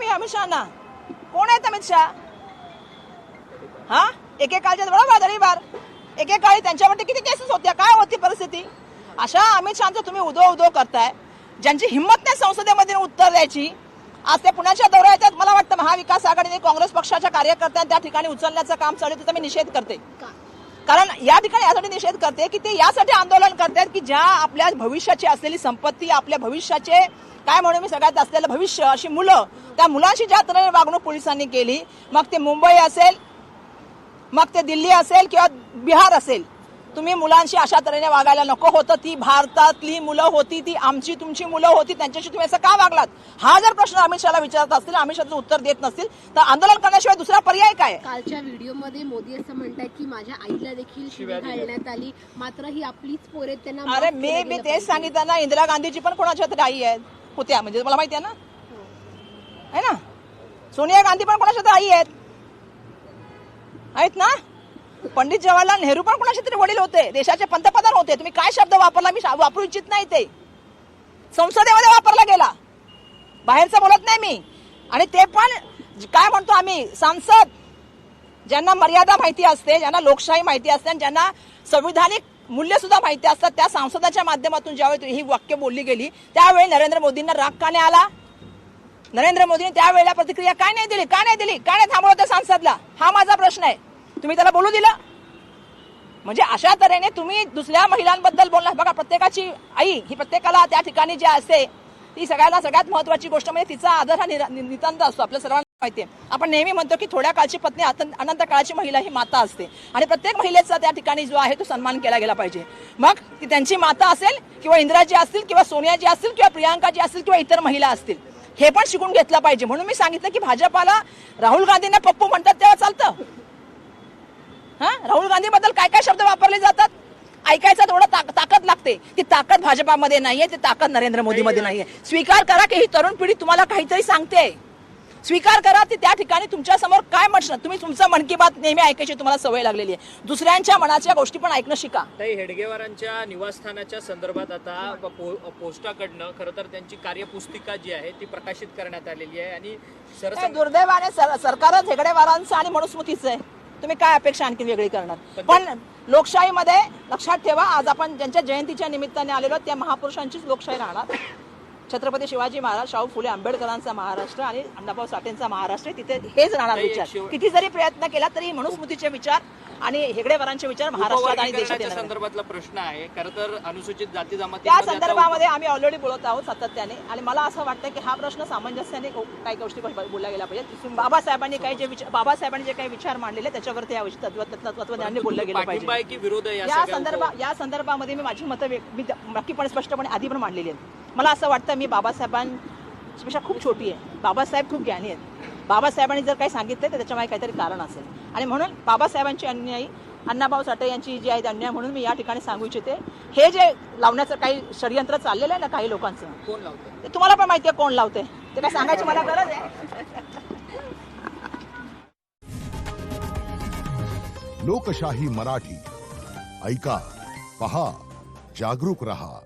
नाही अमित शहाना. कोण आहेत अमित शहा? हा, एकेकाळच्या बरोबर दरीबार, एकेकाळी त्यांच्यावरती किती केसेस होत्या, काय होती परिस्थिती? अशा अमित शहाचं तुम्ही उदो करताय, ज्यांची हिंमत नाही संसदेमध्ये उत्तर द्यायची. आज ते पुण्याच्या दौऱ्या येतात. मला वाटतं महाविकास आघाडीने काँग्रेस पक्षाच्या कार्यकर्त्यांना त्या ठिकाणी उचलण्याचं काम चालू आहे, त्याचा मी निषेध करते. कारण या ठिकाणी यासाठी निषेध करते की ते यासाठी आंदोलन करतात की ज्या आपल्या भविष्याची असलेली संपत्ती, आपल्या भविष्याचे काय म्हणून मी सगळ्यात असलेलं भविष्य, अशी मुलं, त्या मुलांशी ज्या तऱ्हेने वागणूक पोलिसांनी केली, मग ते मुंबई असेल, मग ते दिल्ली असेल किंवा बिहार असेल, तुम्ही मुलांशी अशा तऱ्हेने वागायला नको होतं. ती भारतातली मुलं होती, ती आमची तुमची मुलं होती, त्यांच्याशी तुम्ही असं का वागलात? हा जर प्रश्न अमित शहाला विचारत असतील, अमित शहा उत्तर देत नसतील, तर आंदोलन करण्याशिवाय दुसरा पर्याय काय? कालच्या व्हिडिओमध्ये मोदी असं म्हणतात की माझ्या आईला देखील शिवी घालण्यात आली, मात्र ही आपलीच पोरे त्यांना. अरे मी तेच सांगितलं ना, इंदिरा गांधीची पण कोणाच्या तरी आई आहेत, होत्या, म्हणजे मला माहिती आहे ना, है ना. सोनिया गांधी पण कोणाच्या तरी आई आहेत ना. पंडित जवाहरलाल नेहरू पण कोणाचे तरी वडील होते, देशाचे पंतप्रधान होते. तुम्ही काय शब्द वापरला मी वापरू इच्छित नाही, ते संसदेमध्ये वापरला गेला, बाहेरचं बोलत नाही मी. आणि ते पण काय म्हणतो आम्ही, सांसद, ज्यांना मर्यादा माहिती असते, ज्यांना लोकशाही माहिती असते आणि ज्यांना संविधानिक मूल्य सुद्धा माहिती असतात, त्या सांसदाच्या माध्यमातून ज्यावेळी ही वाक्य बोलली गेली, त्यावेळी नरेंद्र मोदींना राग का नाही आला? नरेंद्र मोदींनी त्यावेळेला प्रतिक्रिया काय नाही दिली? काय नाही थांबवलं त्या सांसदला? हा माझा प्रश्न आहे. तुम्ही त्याला बोलू दिलं? म्हणजे अशा तऱ्हेने तुम्ही दुसऱ्या महिलांबद्दल बोलणार. बघा, प्रत्येकाची आई ही प्रत्येकाला त्या ठिकाणी जी असते, ती सगळ्यात महत्वाची गोष्ट म्हणजे तिचा आदर हा नितांत असतो. आपल्या सर्वांना माहिती आहे. आपण नेहमी म्हणतो की थोड्या काळची पत्नी अनंत काळाची महिला ही माता असते, आणि प्रत्येक महिलेचा त्या ठिकाणी जो आहे तो सन्मान केला गेला पाहिजे. मग ती त्यांची माता असेल किंवा इंदिराजी असतील किंवा सोनियाजी असतील किंवा प्रियांकाजी असतील किंवा इतर महिला असतील, हे पण शिकून घेतलं पाहिजे. म्हणून मी सांगितलं की भाजपाला राहुल गांधींना पप्पू म्हणतात तेव्हा चालतं. हा, राहुल गांधी बद्दल काय काय शब्द वापरले जातात, ऐकायचा थोडं ताकद लागते. ती ताकद भाजपामध्ये नाहीये, ती ताकद नरेंद्र मोदीमध्ये नाहीये. स्वीकार करा की ही तरुण पिढी तुम्हाला काहीतरी सांगते. स्वीकार करा ती त्या ठिकाणी तुमच्या समोर काय म्हणणार. तुम्ही तुमचं मन की बात नेहमी ऐकायची तुम्हाला सवय लागलेली आहे. दुसऱ्यांच्या मनाच्या गोष्टी पण ऐकणं शिका. हेडगेवारांच्या निवासस्थानाच्या संदर्भात आता पोस्टाकडनं खरं तर त्यांची कार्यपुस्तिका जी आहे ती प्रकाशित करण्यात आलेली आहे. आणि दुर्दैवाने सरकारच हेगडेवारांचं आणि मनुस्मृतीचं आहे. तुम्ही काय अपेक्षा आणखी वेगळी करणार? पण लोकशाहीमध्ये लक्षात ठेवा, आज आपण ज्यांच्या जयंतीच्या निमित्ताने आलेलो त्या महापुरुषांचीच लोकशाही राहणार. छत्रपती शिवाजी महाराज, शाहू फुले आंबेडकरांचा महाराष्ट्र आणि अण्णाभाऊ साठेंचा महाराष्ट्र, तिथे हेच राहणार विचार. किती जरी प्रयत्न केला तरी मनुस्मृतीचे विचार आणि हेगडेवारांचे विचार महाराष्ट्रात आणि देशात येणार. संदर्भातला प्रश्न आहे खरं तर अनुसूचित जाती जमाती, त्या संदर्भामध्ये आम्ही ऑलरेडी बोलत आहोत सातत्याने. आणि मला असं वाटतं की हा प्रश्न सामंजस्याने काही गोष्टी बोलल्या गेल्या पाहिजे. बाबासाहेबांनी जे काही विचार मांडलेले त्याच्यावरती या तत्वज्ञानाने बोललं गेलं पाहिजे. की विरोध या संदर्भामध्ये मी माझी मतं नक्कीपणे स्पष्टपणे आधी पण मांडलेली आहेत. मला असं वाटतं मी बाबासाहेबांपेक्षा खूप छोटी आहे. बाबासाहेब खूप ज्ञानी आहेत. बाबासाहेबांनी जर काही सांगितलं तर त्याच्यामागे काहीतरी कारण असेल, आणि म्हणून बाबासाहेबांची अन्यायी अण्णाभाऊ साठे यांची जी आहे अन्याय म्हणून मी या ठिकाणी सांगू इच्छिते. हे जे लावण्याचं काही षडयंत्र चाललेलं आहे ना काही लोकांचं, कोण लावतं ते तुम्हाला पण माहिती आहे कोण लावते, ते काय सांगायची मला गरज आहे? लोकशाही मराठी ऐका, पहा, जागरूक रहा.